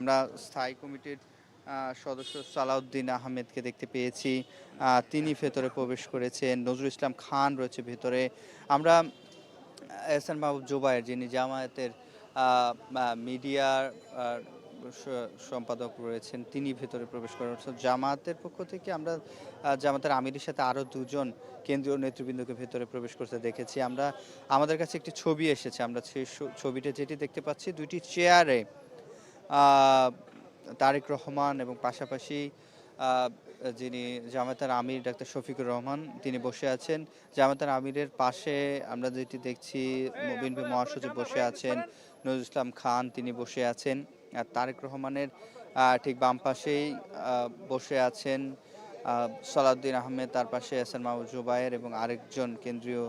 আমরা স্থায়ী কমিটির সদস্য সালাউদ্দিন আহমেদকে দেখতে পেয়েছি। তিনি ভেতরে প্রবেশ করেছেন। নজরুল ইসলাম খান রয়েছে ভেতরে। আমরা এহসান মাহবুব জুবায়ের, যিনি জামায়াতের মিডিয়ার সম্পাদক রয়েছেন, তিনি ভেতরে প্রবেশ করেছেন। জামায়াতের পক্ষ থেকে আমরা জামায়াতের আমিরের সাথে আরও দুজন কেন্দ্রীয় নেতৃবৃন্দকে ভেতরে প্রবেশ করতে দেখেছি। আমাদের কাছে একটি ছবি এসেছে। আমরা সেই ছবিটা যেটি দেখতে পাচ্ছি, দুইটি চেয়ারে তারেক রহমান এবং পাশাপাশি যিনি জামায়াতের আমির ডাক্তার শফিকুর রহমান, তিনি বসে আছেন। জামায়াতের আমিরের পাশে আমরা যেটি দেখছি, বিএনপি মহাসচিব বসে আছেন, নজরুল ইসলাম খান তিনি বসে আছেন। আর তারেক রহমানের ঠিক বাম পাশেই বসে আছেন সালাউদ্দিন আহমেদ, তার পাশে এহসান মাহবুব জুবায়ের এবং আরেকজন কেন্দ্রীয়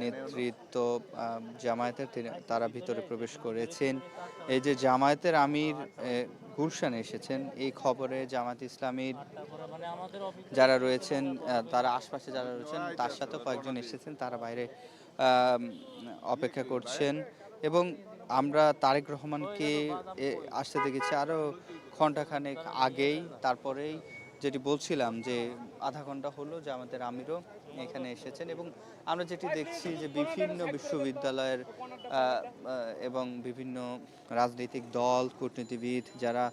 নেতৃত্ব জামায়াতের, তারা ভিতরে প্রবেশ করেছেন। এই যে জামায়াতের আমির গুলশানে এসেছেন, এই খবরে জামায়াত ইসলামীর যারা রয়েছেন, তারা আশপাশে যারা রয়েছেন তার সাথে কয়েকজন এসেছেন, তারা বাইরে অপেক্ষা করছেন। এবং আমরা তারেক রহমানকে আসতে দেখেছি আরও ঘণ্টাখানেক আগেই। তারপরেই যেটি বলছিলাম যে আধা ঘন্টা হলো জামায়াতের আমিরও এখানে এসেছেন। এবং আমরা যেটি দেখছি যে বিভিন্ন বিশ্ববিদ্যালয়ের এবং বিভিন্ন রাজনৈতিক দল, কূটনীতিবিদ যারা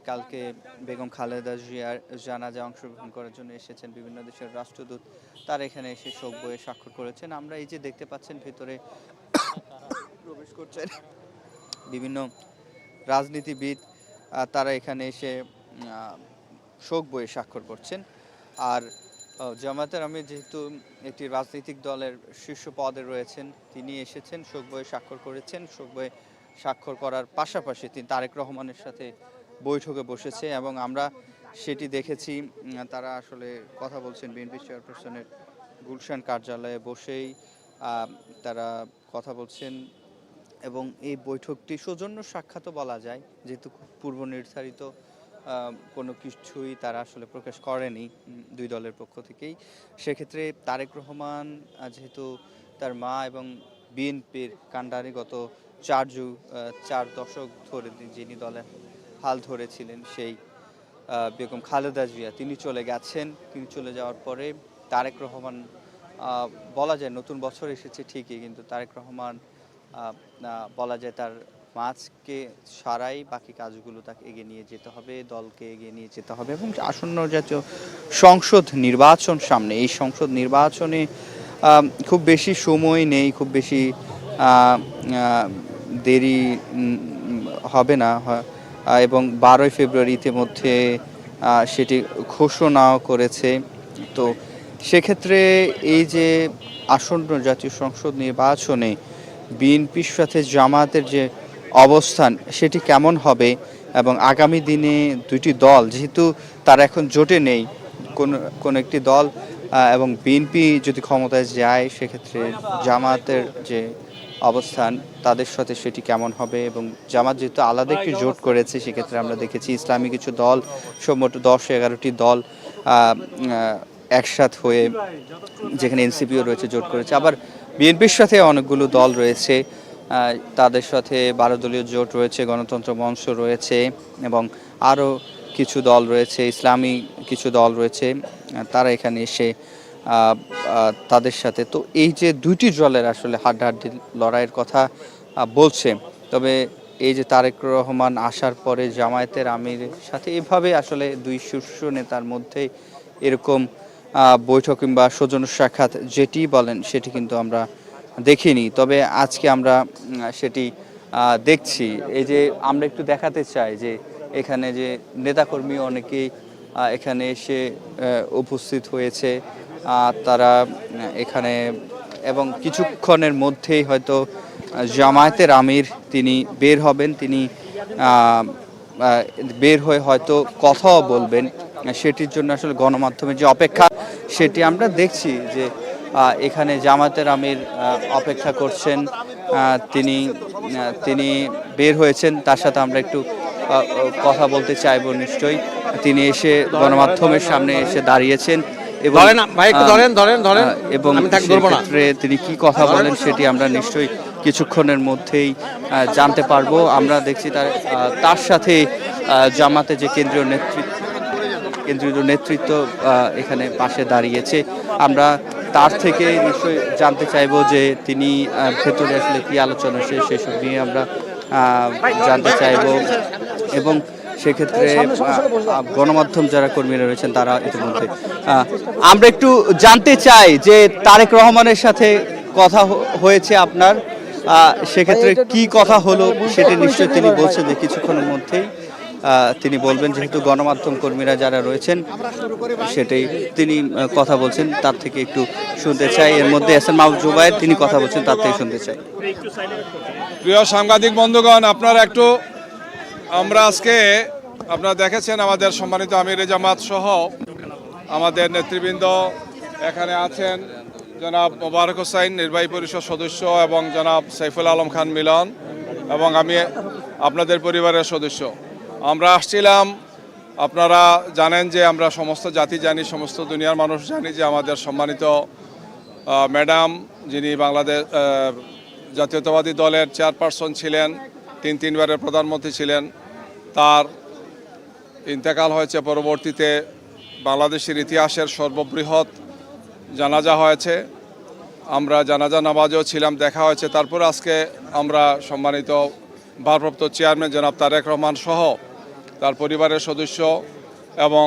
কালকে বেগম খালেদা জিয়ার জানাজায় অংশগ্রহণ করার জন্য এসেছেন, বিভিন্ন দেশের রাষ্ট্রদূত, তারা এখানে এসে শোক বইয়ে স্বাক্ষর করেছেন। আমরা এই যে দেখতে পাচ্ছেন ভেতরে প্রবেশ করছেন বিভিন্ন রাজনীতিবিদ, তারা এখানে এসে শোক বইয়ে স্বাক্ষর করছেন। আর জামায়াতের আমির যেহেতু একটি রাজনৈতিক দলের শীর্ষ পদে রয়েছেন, তিনি এসেছেন, শোক বইয়ে স্বাক্ষর করেছেন। শোক বইয়ে স্বাক্ষর করার পাশাপাশি তিনি তারেক রহমানের সাথে বৈঠকে বসেছে এবং আমরা সেটি দেখেছি। তারা আসলে কথা বলছেন বিএনপি চেয়ারপারসনের গুলশান কার্যালয়ে বসেই তারা কথা বলছেন। এবং এই বৈঠকটি সৌজন্য সাক্ষাৎও বলা যায়, যেহেতু পূর্ব নির্ধারিত কোনো কিছুই তারা আসলে প্রকাশ করেনি দুই দলের পক্ষ থেকেই। সেক্ষেত্রে তারেক রহমান যেহেতু তার মা এবং বিএনপির কাণ্ডারি গত 4 দশক ধরে যিনি দলের হাল ধরেছিলেন, সেই বেগম খালেদা জিয়া, তিনি চলে গেছেন। তিনি চলে যাওয়ার পরে তারেক রহমান, বলা যায় নতুন বছর এসেছে ঠিকই, কিন্তু তারেক রহমান বলা যায় তার মাঝকে সারাই বাকি কাজগুলো তাকে এগিয়ে নিয়ে যেতে হবে, দলকে এগিয়ে নিয়ে যেতে হবে। এবং আসন্ন জাতীয় সংসদ নির্বাচন সামনে, এই সংসদ নির্বাচনে খুব বেশি সময় নেই, খুব বেশি দেরি হবে না। এবং 12ই ফেব্রুয়ারি ইতিমধ্যে সেটি ঘোষণাও করেছে। তো সেক্ষেত্রে এই যে আসন্ন জাতীয় সংসদ নির্বাচনে বিএনপির সাথে জামায়াতের যে অবস্থান, সেটি কেমন হবে এবং আগামী দিনে দুইটি দল যেহেতু তারা এখন জোটে নেই, কোন একটি দল এবং বিএনপি যদি ক্ষমতায় যায়, সেক্ষেত্রে জামায়াতের যে অবস্থান তাদের সাথে সেটি কেমন হবে। এবং জামাত যেহেতু আলাদা একটি জোট করেছে, সেক্ষেত্রে আমরা দেখেছি ইসলামী কিছু দল, মোট 10-11টি দল একসাথ হয়ে, যেখানে এনসিপিও রয়েছে, জোট করেছে। আবার বিএনপির সাথে অনেকগুলো দল রয়েছে, তাদের সাথে 12 দলীয় জোট রয়েছে, গণতন্ত্র মঞ্চ রয়েছে এবং আরও কিছু দল রয়েছে, ইসলামী কিছু দল রয়েছে, তারা এখানে এসে তাদের সাথে। তো এই যে দুইটি দলের আসলে হাড্ডাহাড্ডি লড়াইয়ের কথা বলছে, তবে এই যে তারেক রহমান আসার পরে জামায়াতের আমিরের সাথে এভাবে আসলে দুই শীর্ষ নেতার মধ্যে এরকম বৈঠক কিংবা সৌজন্য সাক্ষাৎ যেটি বলেন, সেটি কিন্তু আমরা দেখিনি। তবে আজকে আমরা সেটি দেখছি। এই যে আমরা একটু দেখাতে চাই যে এখানে যে নেতাকর্মী অনেকেই এখানে এসে উপস্থিত হয়েছে, তারা এখানে, এবং কিছুক্ষণের মধ্যেই হয়তো জামায়াতের আমির তিনি বের হবেন, তিনি বের হয়ে হয়তো কথাও বলবেন। সেটির জন্য আসলে গণমাধ্যমের যে অপেক্ষা, সেটি আমরা দেখছি যে এখানে জামায়াতের আমির অপেক্ষা করছেন, তিনি বের হয়েছেন, তার সাথে আমরা একটু কথা বলতে চাইব নিশ্চয়ই। তিনি এসে গণমাধ্যমের সামনে এসে দাঁড়িয়েছেন এবং সেক্ষেত্রে তিনি কি কথা বলেন সেটি আমরা নিশ্চয়ই কিছুক্ষণের মধ্যেই জানতে পারবো। আমরা দেখছি তার সাথে জামাতে যে কেন্দ্রীয় নেতৃত্ব এখানে পাশে দাঁড়িয়েছে। আমরা তার থেকে নিশ্চয়ই জানতে চাইবো যে তিনি ভেতরে আসলে কি আলোচনা সেসব নিয়ে আমরা জানতে চাইবো, এবং সেক্ষেত্রে গণমাধ্যম যারা কর্মীরা রয়েছেন তারা ইতিমধ্যে আমরা একটু জানতে চাই যে তারেক রহমানের সাথে কথা হয়েছে আপনার, সেক্ষেত্রে কি কথা হলো সেটা নিশ্চয়ই তিনি বলছেন যে কিছুক্ষণের মধ্যেই তিনি বলবেন, যেহেতু গণমাধ্যম কর্মীরা যারা রয়েছেন সেটাই তিনি কথা বলছেন, তার থেকে একটু শুনতে চাই। এর মধ্যে এস এম মাহবুব জুবায়ের তিনি কথা বলছেন, তার থেকে শুনতে চাই। প্রিয় সাংবাদিক বন্ধুগণ, আমরা আজকে আপনারা দেখেছেন আমাদের সম্মানিত আমিরে জামাত সহ আমাদের নেতৃবৃন্দ এখানে আছেন, জনাব মোবারক হোসাইন নির্বাহী পরিষদ সদস্য এবং জনাব সাইফুল আলম খান মিলন এবং আমি আপনাদের পরিবারের সদস্য। আমরা আসছিলাম, আপনারা জানেন যে আমরা সমস্ত জাতি জানি, সমস্ত দুনিয়ার মানুষ জানি যে আমাদের সম্মানিত ম্যাডাম, যিনি বাংলাদেশ জাতীয়তাবাদী দলের চেয়ারপারসন ছিলেন, তিনবারের প্রধানমন্ত্রী ছিলেন, তার ইন্তেকাল হয়েছে। পরবর্তীতে বাংলাদেশের ইতিহাসের সর্ববৃহৎ জানাজা হয়েছে, আমরা জানাজা নামাজেও ছিলাম, দেখা হয়েছে। তারপর আজকে আমরা সম্মানিত ভারপ্রাপ্ত চেয়ারম্যান জনাব তারেক রহমান সহ তার পরিবারের সদস্য এবং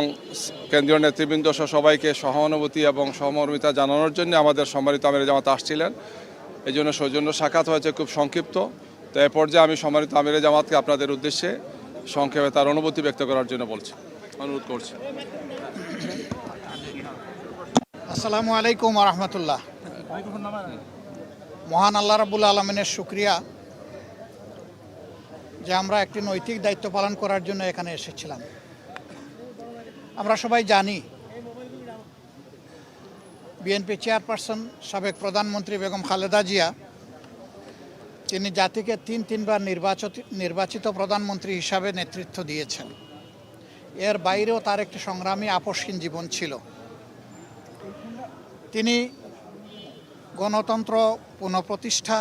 কেন্দ্রীয় নেতৃবৃন্দ সহ সবাইকে সহানুভূতি এবং সহমর্মিতা জানানোর জন্য আমাদের সম্মানিত আমিরে জামাত আসছিলেন। এই জন্য সৌজন্য সাক্ষাৎ হয়েছে, খুব সংক্ষিপ্ত। তো এ পর্যায়ে আমি সম্মানিত আমিরে জামাতকে আপনাদের উদ্দেশ্যে সংক্ষেপে তার অনুভূতি ব্যক্ত করার জন্য অনুরোধ করছি। আসসালামু আলাইকুম রহমতুল্লাহ। মহান আল্লাহ রাব্বুল আলামিনের শুকরিয়া যে আমরা একটি নৈতিক দায়িত্ব পালন করার জন্য এখানে এসেছিলাম। আমরা সবাই জানি বিএনপি চেয়ারপারসন সাবেক প্রধানমন্ত্রী বেগম খালেদা জিয়া, তিনি জাতিকে তিনবার নির্বাচিত প্রধানমন্ত্রী হিসাবে নেতৃত্ব দিয়েছেন। এর বাইরেও তার একটি সংগ্রামী আপসহীন জীবন ছিল। তিনি গণতন্ত্র পুনঃপ্রতিষ্ঠা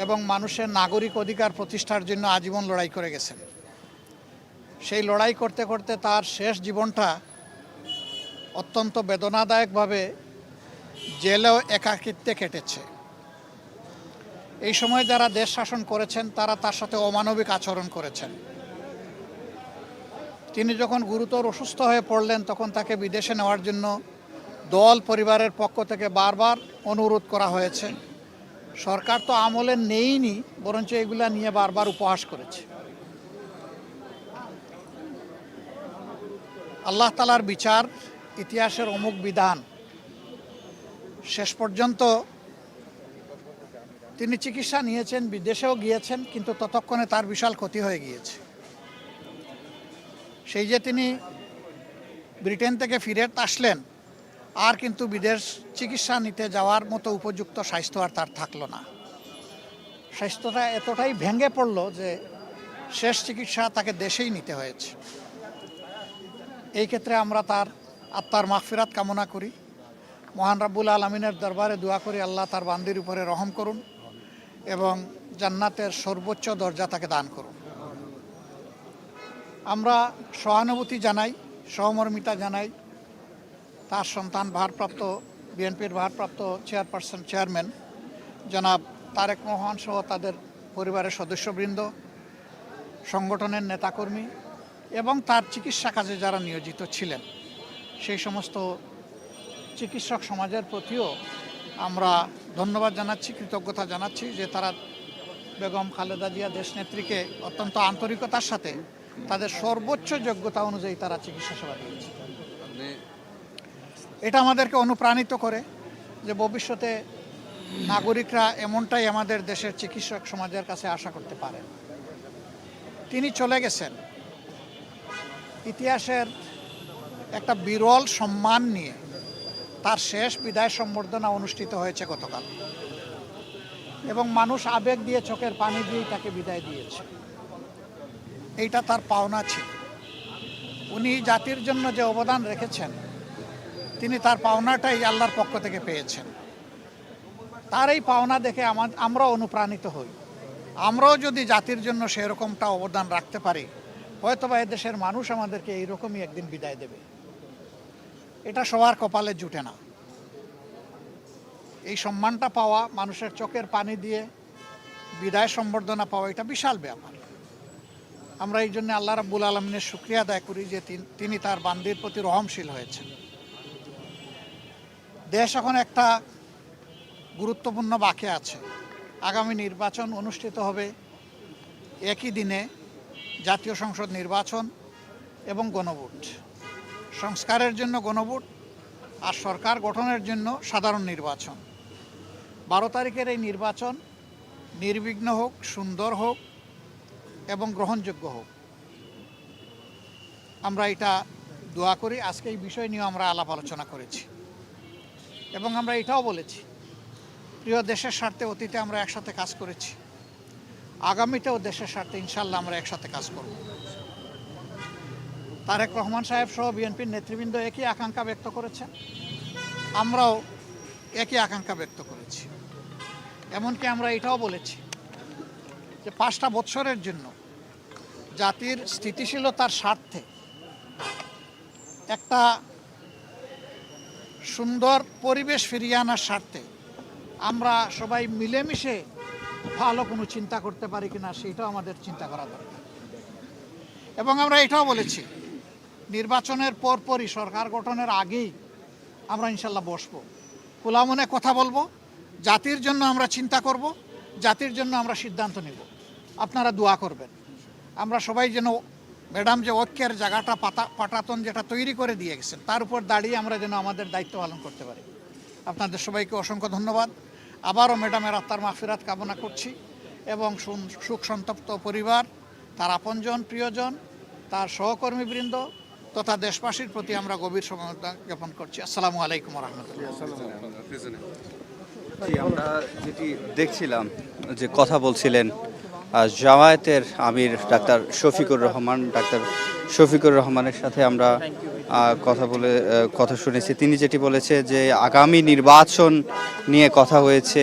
এবং মানুষের নাগরিক অধিকার প্রতিষ্ঠার জন্য আজীবন লড়াই করে গেছেন। সেই লড়াই করতে করতে তার শেষ জীবনটা অত্যন্ত বেদনাদায়কভাবে জেলেও একাকিত্বে কেটেছে। এই সময় যারা দেশ শাসন করেছেন তারা তার সাথে অমানবিক আচরণ করেছেন। তিনি যখন গুরুতর অসুস্থ হয়ে পড়লেন তখন তাকে বিদেশে নেওয়ার জন্য দল পরিবারের পক্ষ থেকে বারবার অনুরোধ করা হয়েছে। সরকার তো আমলে নেইনি, বরঞ্চ এগুলা নিয়ে বারবার উপহাস করেছে। আল্লাহ তাআলার বিচার, ইতিহাসের অমুক বিধান, শেষ পর্যন্ত তিনি চিকিৎসা নিয়েছেন, বিদেশেও গিয়েছেন, কিন্তু ততক্ষণে তার বিশাল ক্ষতি হয়ে গিয়েছে। সেই যে তিনি ব্রিটেন থেকে ফিরে আসলেন, আর কিন্তু বিদেশ চিকিৎসা নিতে যাওয়ার মতো উপযুক্ত স্বাস্থ্য আর তার থাকলো না। স্বাস্থ্যটা এতটাই ভেঙে পড়ল যে শেষ চিকিৎসা তাকে দেশেই নিতে হয়েছে। এই ক্ষেত্রে আমরা তার আত্মার মাগফিরাত কামনা করি। মহান রাব্বুল আলামিনের দরবারে দোয়া করি আল্লাহ তার বান্দির উপরে রহম করুন এবং জান্নাতের সর্বোচ্চ দরজা তাকে দান করুন। আমরা সহানুভূতি জানাই, সহমর্মিতা জানাই তার সন্তান বিএনপির ভারপ্রাপ্ত চেয়ারম্যান জনাব তারেক রহমান সহ তাদের পরিবারের সদস্যবৃন্দ, সংগঠনের নেতাকর্মী এবং তার চিকিৎসা কাজে যারা নিয়োজিত ছিলেন, সেই সমস্ত চিকিৎসক সমাজের প্রতিও আমরা ধন্যবাদ জানাচ্ছি, কৃতজ্ঞতা জানাচ্ছি যে তারা বেগম খালেদা জিয়া দেশনেত্রীকে অত্যন্ত আন্তরিকতার সাথে তাদের সর্বোচ্চ যোগ্যতা অনুযায়ী তারা চিকিৎসা সেবা দিয়েছে। এটা আমাদেরকে অনুপ্রাণিত করে যে ভবিষ্যতে নাগরিকরা এমনটাই আমাদের দেশের চিকিৎসক সমাজের কাছে আশা করতে পারে। তিনি চলে গেছেন ইতিহাসের একটা বিরল সম্মান নিয়ে। তার শেষ বিদায় সম্বর্ধনা অনুষ্ঠিত হয়েছে গতকাল এবং মানুষ আবেগ দিয়ে, চোখের পানি দিয়েই তাকে বিদায় দিয়েছে। এইটা তার পাওনা ছিল। উনি জাতির জন্য যে অবদান রেখেছেন, তিনি তার পাওনাটাই আল্লাহর পক্ষ থেকে পেয়েছেন। তার এই পাওনা দেখে আমরা অনুপ্রাণিত হই। আমরাও যদি জাতির জন্য সেরকমটা অবদান রাখতে পারি, হয়তোবা এদেশের মানুষ আমাদেরকে এইরকমই একদিন বিদায় দেবে। এটা সবার কপালে জুটে না। এই সম্মানটা পাওয়া, মানুষের চোখের পানি দিয়ে বিদায় সম্বর্ধনা পাওয়া, এটা বিশাল ব্যাপার। আমরা এই জন্য আল্লাহ রাব্বুল আলামিনের শুকরিয়া আদায় করি যে তিনি তার বান্দির প্রতি রহমশীল হয়েছেন। দেশ এখন একটা গুরুত্বপূর্ণ বাঁকে আছে। আগামী নির্বাচন অনুষ্ঠিত হবে একই দিনে, জাতীয় সংসদ নির্বাচন এবং গণভোট। সংস্কারের জন্য গণভোট আর সরকার গঠনের জন্য সাধারণ নির্বাচন। 12 তারিখের এই নির্বাচন নির্বিঘ্ন হোক, সুন্দর হোক এবং গ্রহণযোগ্য হোক, আমরা এটা দোয়া করি। আজকে এই বিষয় নিয়ে আমরা আলাপ আলোচনা করেছি এবং আমরা এটাও বলেছি, প্রিয় দেশের স্বার্থে অতীতে আমরা একসাথে কাজ করেছি, আগামীতেও দেশের স্বার্থে ইনশাল্লাহ আমরা একসাথে কাজ করব। তারেক রহমান সাহেব সহ বিএনপির নেতৃবৃন্দ একই আকাঙ্ক্ষা ব্যক্ত করেছেন, আমরাও একই আকাঙ্ক্ষা ব্যক্ত করেছি। এমনকি আমরা এটাও বলেছি যে 5টা বৎসরের জন্য জাতির স্থিতিশীলতার স্বার্থে একটা সুন্দর পরিবেশ ফিরিয়ে আনার স্বার্থে আমরা সবাই মিলেমিশে ভালো কোনো চিন্তা করতে পারি কিনা সেটাও আমাদের চিন্তা করা দরকার। এবং আমরা এটাও বলেছি, নির্বাচনের পরপরই, সরকার গঠনের আগেই আমরা ইনশাল্লাহ বসবো, খোলা মনে কথা বলবো, জাতির জন্য আমরা চিন্তা করব, জাতির জন্য আমরা সিদ্ধান্ত নেব। আপনারা দোয়া করবেন আমরা সবাই যেন ম্যাডাম যে ঐক্যের জায়গাটা পাটাতন যেটা তৈরি করে দিয়ে গেছেন, তার উপর দাঁড়িয়ে আমরা যেন আমাদের দায়িত্ব পালন করতে পারি। আপনাদের সবাইকে অসংখ্য ধন্যবাদ। আবারও ম্যাডামের আত্মার মাগফিরাত কামনা করছি এবং সুখ সন্তপ্ত পরিবার, তার আপনজন, প্রিয়জন, তার সহকর্মীবৃন্দ তথা দেশবাসীর প্রতি আমরা গভীর সমবেদনা জ্ঞাপন করছি। আসসালামু আলাইকুম রহমতুল্লাহ। আমরা যেটি দেখছিলাম যে কথা বলছিলেন জামায়াতের আমির ডাক্তার শফিকুর রহমানের সাথে আমরা কথা শুনেছি। তিনি যেটি বলেছে যে আগামী নির্বাচন নিয়ে কথা হয়েছে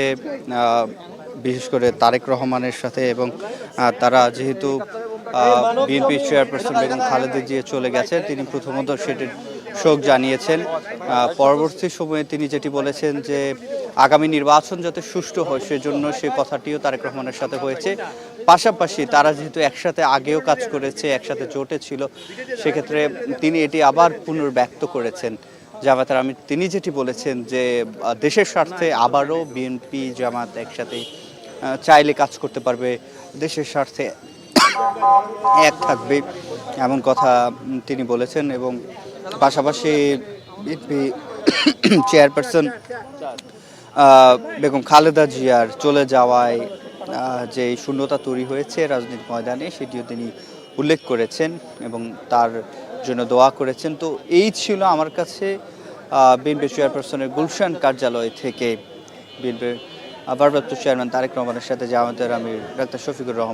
বিশেষ করে তারেক রহমানের সাথে, এবং তারা যেহেতু বিএনপি চেয়ারপারসন বেগম খালেদা জিয়া চলে গেছে, তিনি প্রথমত সেটির শোক জানিয়েছেন। পরবর্তী সময়ে তিনি যেটি বলেছেন যে আগামী নির্বাচন যাতে সুষ্ঠু হয় সেজন্য সে কথাটিও তারেক রহমানের সাথে হয়েছে। পাশাপাশি তারা যেহেতু একসাথে আগেও কাজ করেছে, একসাথে জোটে ছিল, সেক্ষেত্রে তিনি এটি আবার পুনর্ব্যক্ত করেছেন জামায়াতের আমির। তিনি যেটি বলেছেন যে দেশের স্বার্থে আবারও বিএনপি জামায়াত একসাথে চাইলে কাজ করতে পারবে, দেশের স্বার্থে এক থাকবে, এমন কথা তিনি বলেছেন। এবং পাশাপাশি বিএনপি চেয়ারপারসন বেগম খালেদা জিয়ার চলে যাওয়ায় যে শূন্যতা তৈরি হয়েছে রাজনীতির ময়দানে, সেটিও তিনি উল্লেখ করেছেন এবং তার জন্য দোয়া করেছেন। তো এই ছিল আমার কাছে বিএনপি চেয়ারপারসনের গুলশান কার্যালয় থেকে বিএনপির ভারপ্রাপ্ত চেয়ারম্যান তারেক রহমানের সাথে জামায়াতের আমির ডাক্তার শফিকুর রহমান